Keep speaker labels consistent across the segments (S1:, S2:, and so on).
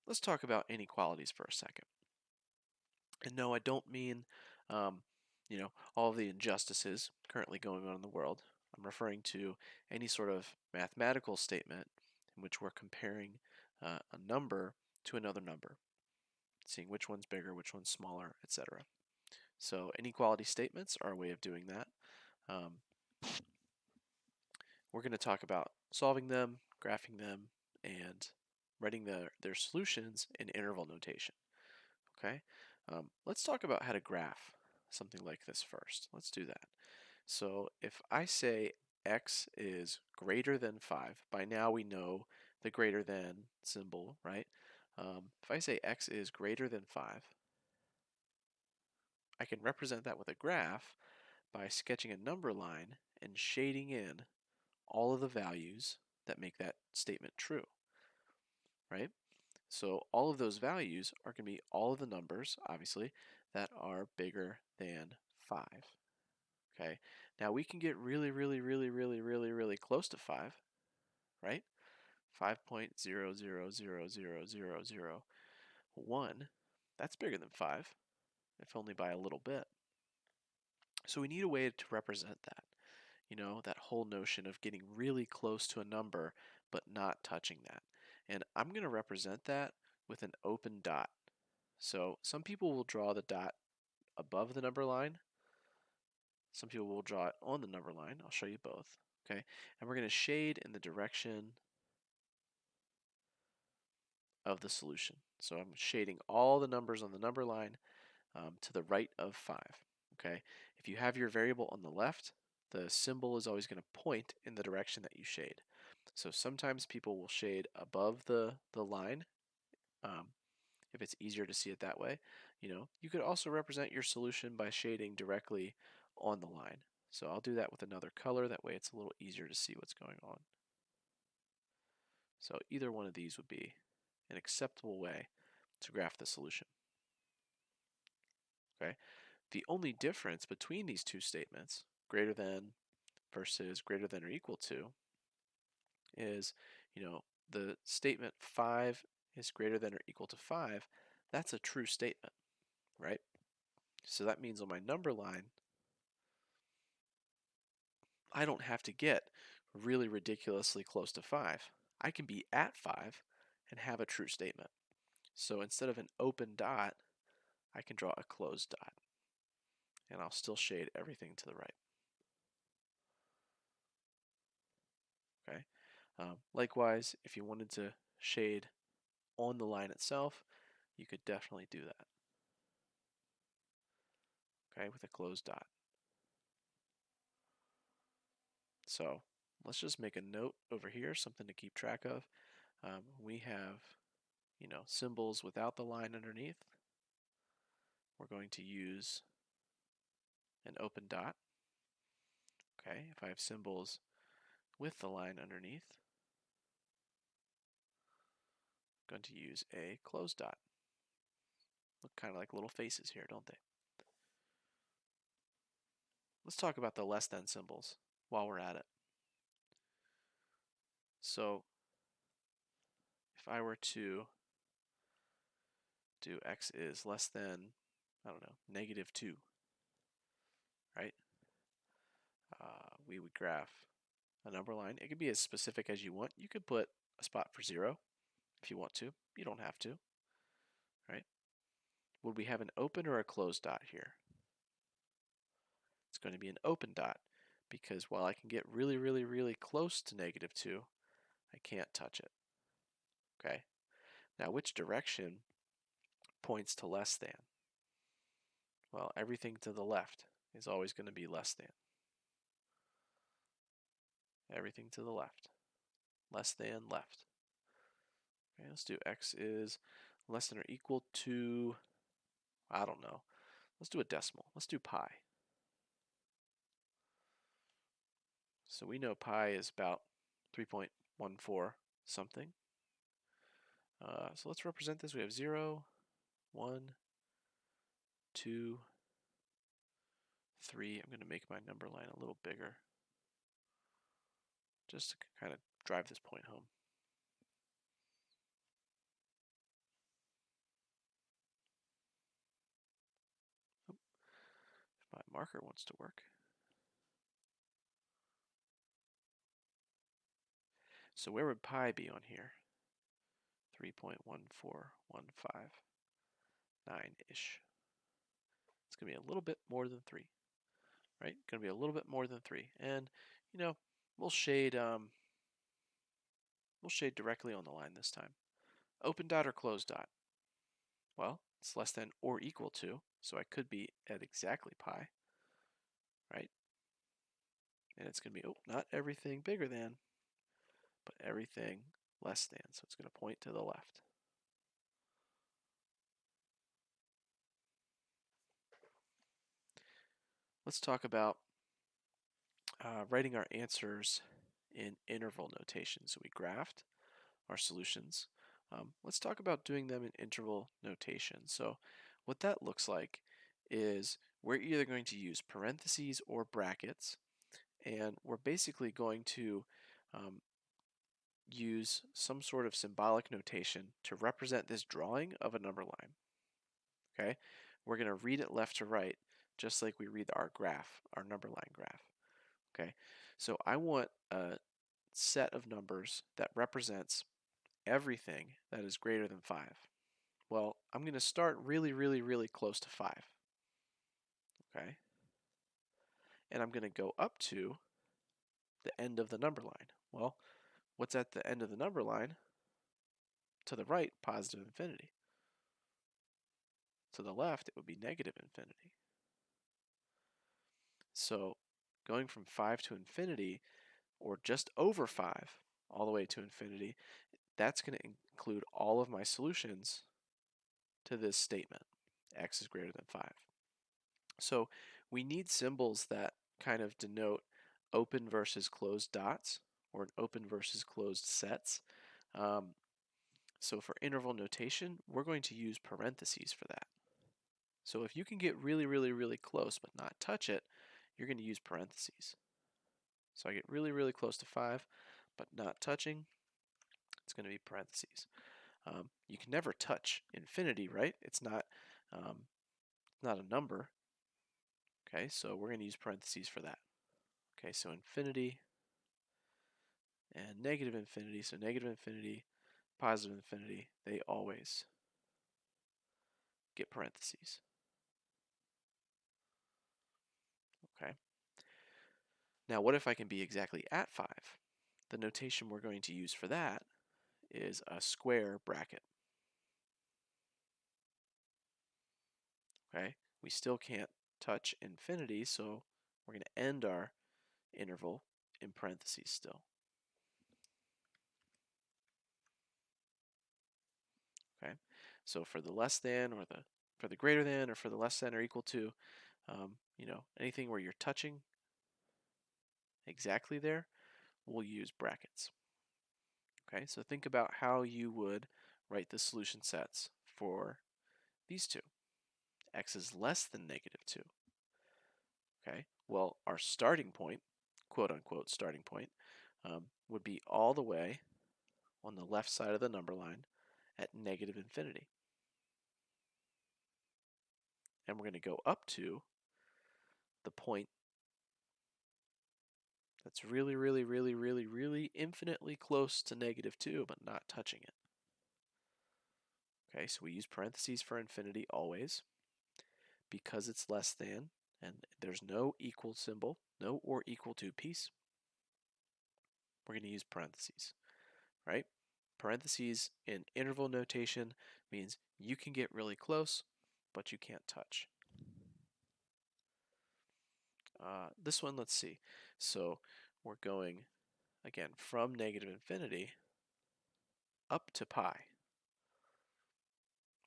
S1: let's talk about inequalities for a second. And no, I don't mean, um, all of the injustices currently going on in the world. I'm referring to any sort of mathematical statement in which we're comparing a number to another number, seeing which one's bigger, which one's smaller, etc. So inequality statements are a way of doing that. Um, we're going to talk about solving them, graphing them, and writing their solutions in interval notation. Okay, let's talk about how to graph something like this first. Let's do that. So if I say x is greater than 5, by now we know the greater than symbol, right? If I say x is greater than 5, I can represent that with a graph by sketching a number line and shading in all of the values that make that statement true, right? So all of those values are going to be all of the numbers, obviously, that are bigger than 5. Okay. Now we can get really, really, really, really, really, really close to 5, right? 5.00000001. That's bigger than 5, if only by a little bit. So we need a way to represent that. That whole notion of getting really close to a number but not touching that. And I'm going to represent that with an open dot. So some people will draw the dot above the number line. Some people will draw it on the number line. I'll show you both. Okay, and we're going to shade in the direction of the solution. So I'm shading all the numbers on the number line to the right of 5. Okay, if you have your variable on the left, the symbol is always going to point in the direction that you shade. So sometimes people will shade above the line if it's easier to see it that way. You could also represent your solution by shading directly on the line. So I'll do that with another color, that way it's a little easier to see what's going on. So either one of these would be an acceptable way to graph the solution. Okay. The only difference between these two statements, greater than versus greater than or equal to, is, the statement 5 is greater than or equal to 5, that's a true statement, right? So that means on my number line, I don't have to get really ridiculously close to 5. I can be at 5 and have a true statement. So instead of an open dot, I can draw a closed dot. And I'll still shade everything to the right. Okay. Likewise, if you wanted to shade on the line itself, you could definitely do that. Okay, with a closed dot. So let's just make a note over here, something to keep track of. We have, symbols without the line underneath. We're going to use an open dot. Okay, if I have symbols with the line underneath, I'm going to use a closed dot. Look kind of like little faces here, don't they? Let's talk about the less than symbols while we're at it. So if I were to do x is less than, I don't know, -2, right? We would graph a number line. It could be as specific as you want. You could put a spot for 0 if you want to. You don't have to, right? Would we have an open or a closed dot here? It's going to be an open dot because while I can get really, really, really close to -2, I can't touch it. Okay. Now, which direction points to less than? Well, everything to the left is always going to be less than. Everything to the left. Less than left. Okay, let's do x is less than or equal to, I don't know. Let's do a decimal. Let's do pi. So we know pi is about 3.14 something. So let's represent this. We have 0, 1, 2, 3. I'm going to make my number line a little bigger just to kind of drive this point home. marker wants to work. So where would pi be on here? 3.1415-ish. It's going to be a little bit more than 3, right? Going to be a little bit more than 3. And, you know, we'll shade directly on the line this time. Open dot or closed dot? Well, it's less than or equal to, so I could be at exactly pi, right? And it's going to be, oh, not everything bigger than, but everything less than. So it's going to point to the left. Let's talk about writing our answers in interval notation. So we graphed our solutions. Let's talk about doing them in interval notation. So what that looks like is we're either going to use parentheses or brackets, and we're basically going to use some sort of symbolic notation to represent this drawing of a number line. Okay, we're going to read it left to right, just like we read our graph, our number line graph. Okay, so I want a set of numbers that represents everything that is greater than 5. Well, I'm going to start really, really, really close to 5. Okay, and I'm going to go up to the end of the number line. Well, what's at the end of the number line? To the right, positive infinity. To the left, it would be negative infinity. So going from 5 to infinity, or just over 5, all the way to infinity, that's going to include all of my solutions to this statement, x is greater than 5. So we need symbols that kind of denote open versus closed dots, or an open versus closed sets. So for interval notation, we're going to use parentheses for that. So if you can get really, really, really close but not touch it, you're going to use parentheses. So I get really, really close to 5 but not touching, it's going to be parentheses. You can never touch infinity, right? It's not a number. Okay, so we're going to use parentheses for that. Okay, so infinity and negative infinity. So negative infinity, positive infinity, they always get parentheses. Okay. Now what if I can be exactly at 5? The notation we're going to use for that is a square bracket. Okay, we still can't touch infinity, so we're going to end our interval in parentheses still. Okay, so for the less than, or for the greater than, or for the less than or equal to, anything where you're touching exactly there, we'll use brackets. Okay, so think about how you would write the solution sets for these two. X is less than -2. Okay, well, our starting point, quote unquote starting point, would be all the way on the left side of the number line at negative infinity. And we're going to go up to the point that's really, really, really, really, really infinitely close to -2, but not touching it. Okay, so we use parentheses for infinity always because it's less than, and there's no equal symbol, no or equal to piece. We're going to use parentheses, right? Parentheses in interval notation means you can get really close, but you can't touch. This one, let's see. So we're going, again, from negative infinity up to pi.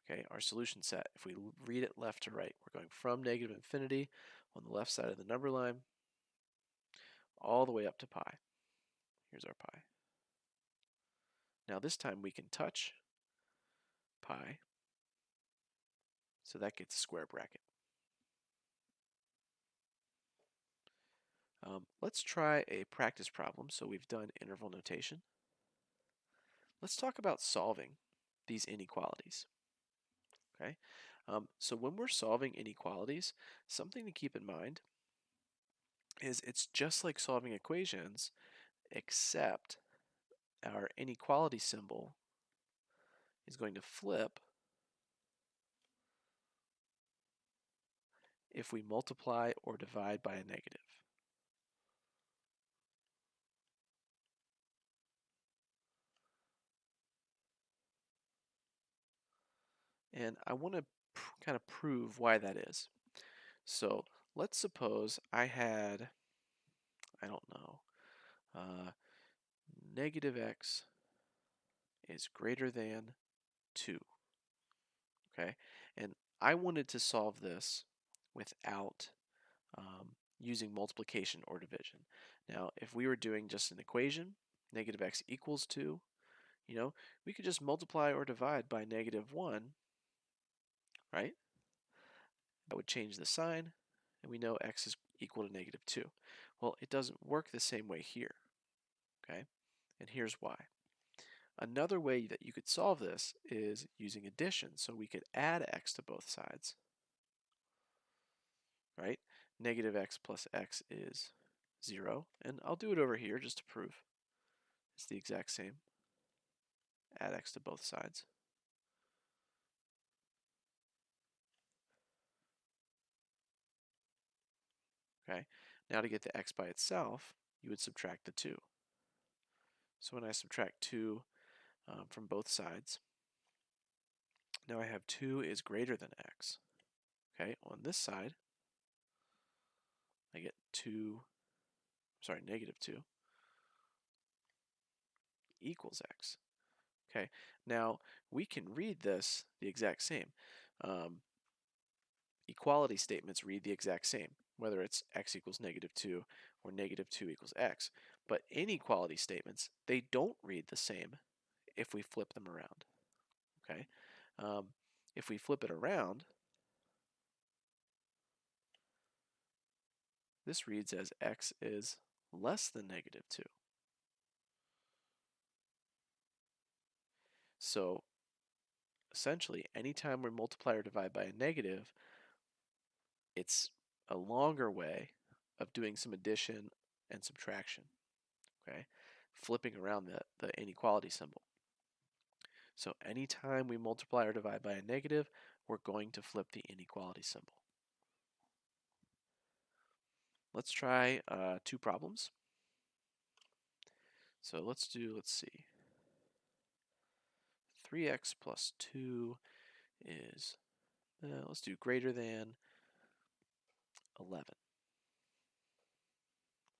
S1: Okay, our solution set, if we read it left to right, we're going from negative infinity on the left side of the number line all the way up to pi. Here's our pi. Now this time we can touch pi, so that gets a square bracket. Let's try a practice problem. So we've done interval notation. Let's talk about solving these inequalities. Okay, so when we're solving inequalities, something to keep in mind is it's just like solving equations, except our inequality symbol is going to flip if we multiply or divide by a negative. And I want to kind of prove why that is. So let's suppose I had, I don't know, negative x is greater than 2. Okay, and I wanted to solve this without using multiplication or division. Now, if we were doing just an equation, negative x equals 2, we could just multiply or divide by negative 1, right? That would change the sign, and we know x is equal to negative 2. Well, it doesn't work the same way here, okay? And here's why. Another way that you could solve this is using addition. So we could add x to both sides, right? Negative x plus x is 0. And I'll do it over here just to prove it's the exact same. Add x to both sides. Okay. Now to get the x by itself, you would subtract the 2. So when I subtract 2 from both sides, now I have 2 is greater than x. Okay, on this side, I get negative 2 equals x. Okay, now we can read this the exact same. Equality statements read the exact same, whether it's x equals negative 2 or negative 2 equals x. But inequality statements, they don't read the same if we flip them around. Okay, if we flip it around, this reads as x is less than negative 2. So essentially, anytime we multiply or divide by a negative, it's a longer way of doing some addition and subtraction, okay? Flipping around the inequality symbol. So anytime we multiply or divide by a negative, we're going to flip the inequality symbol. Let's try 2 problems. So let's see. 3x plus 2 is, let's do greater than 11.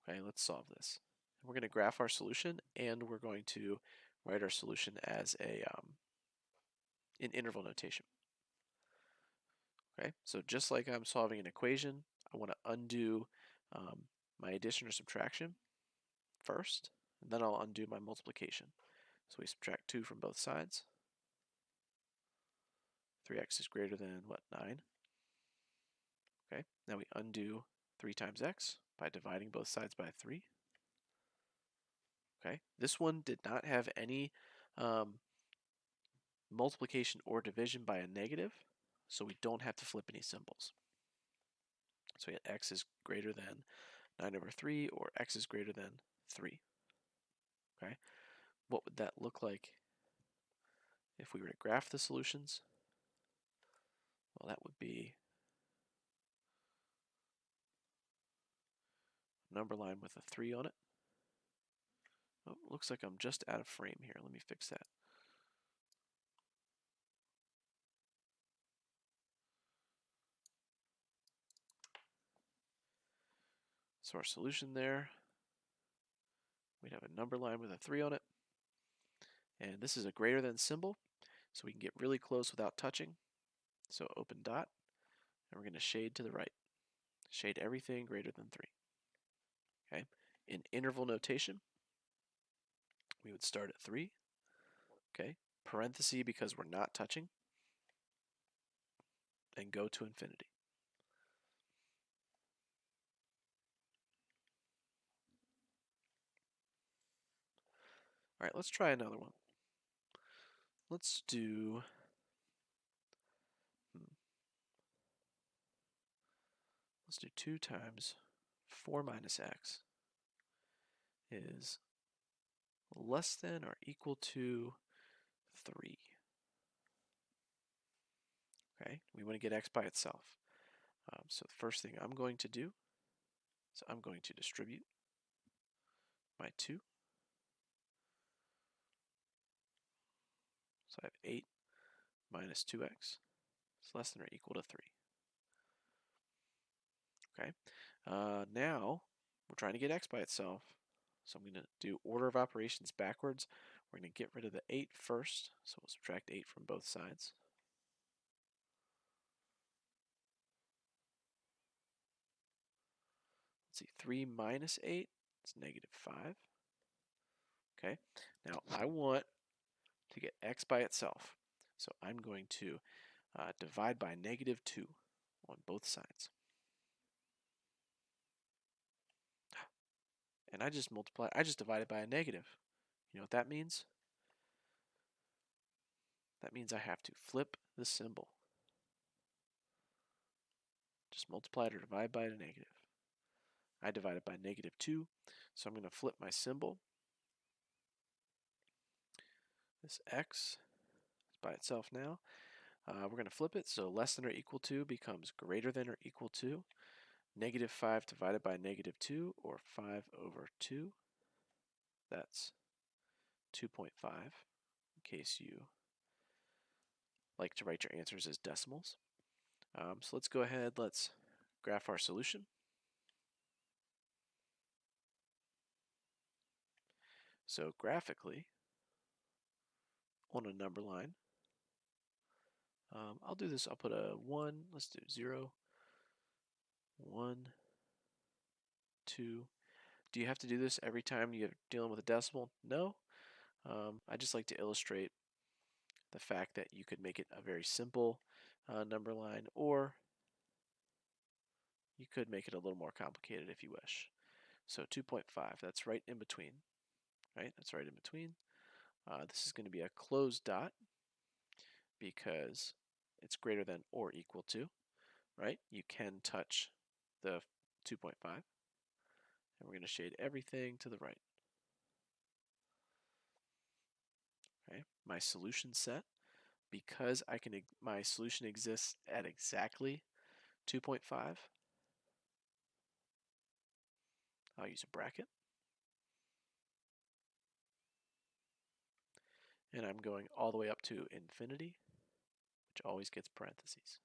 S1: Okay, let's solve this. We're going to graph our solution, and we're going to write our solution as in interval notation. Okay, so just like I'm solving an equation, I want to undo my addition or subtraction first, and then I'll undo my multiplication. So we subtract 2 from both sides. 3x is greater than, what, 9? Okay, now we undo 3 times x by dividing both sides by 3. Okay, this one did not have any multiplication or division by a negative, so we don't have to flip any symbols. So we get x is greater than 9 over 3, or x is greater than 3. Okay, what would that look like if we were to graph the solutions? Well, that would be a number line with a 3 on it. Oh, looks like I'm just out of frame here. Let me fix that. So our solution there, we'd have a number line with a 3 on it. And this is a greater than symbol, so we can get really close without touching. So open dot, and we're going to shade to the right. Shade everything greater than 3. Okay. In interval notation, we would start at 3. Okay. Parenthesis because we're not touching, and go to infinity. All right, let's try another one. Let's do let's do 2 times 4 minus x is less than or equal to 3. Okay, we want to get x by itself. So the first thing I'm going to do is I'm going to distribute my 2. So I have 8 minus 2x is less than or equal to 3. Okay, now we're trying to get x by itself. So I'm going to do order of operations backwards. We're going to get rid of the 8 first. So we'll subtract 8 from both sides. Let's see, 3 minus 8 is negative 5. Okay, now I want to get x by itself. So I'm going to divide by negative 2 on both sides. And I just divided by a negative. You know what that means? That means I have to flip the symbol. Just multiply it or divide by a negative. I divided by negative 2, so I'm going to flip my symbol. This x is by itself now. We're going to flip it, so less than or equal to becomes greater than or equal to negative 5 divided by negative 2, or 5 over 2. That's 2.5, in case you like to write your answers as decimals. So let's go ahead, let's graph our solution. So graphically, on a number line, I'll do this, I'll put a 1, let's do 0, 1, 2. Do you have to do this every time you're dealing with a decimal? No. I just like to illustrate the fact that you could make it a very simple number line, or you could make it a little more complicated if you wish. So 2.5, that's right in between, right? That's right in between. This is going to be a closed dot because it's greater than or equal to, right? You can touch the 2.5, and we're going to shade everything to the right. Okay, my solution set, because my solution exists at exactly 2.5, I'll use a bracket. And I'm going all the way up to infinity, which always gets parentheses.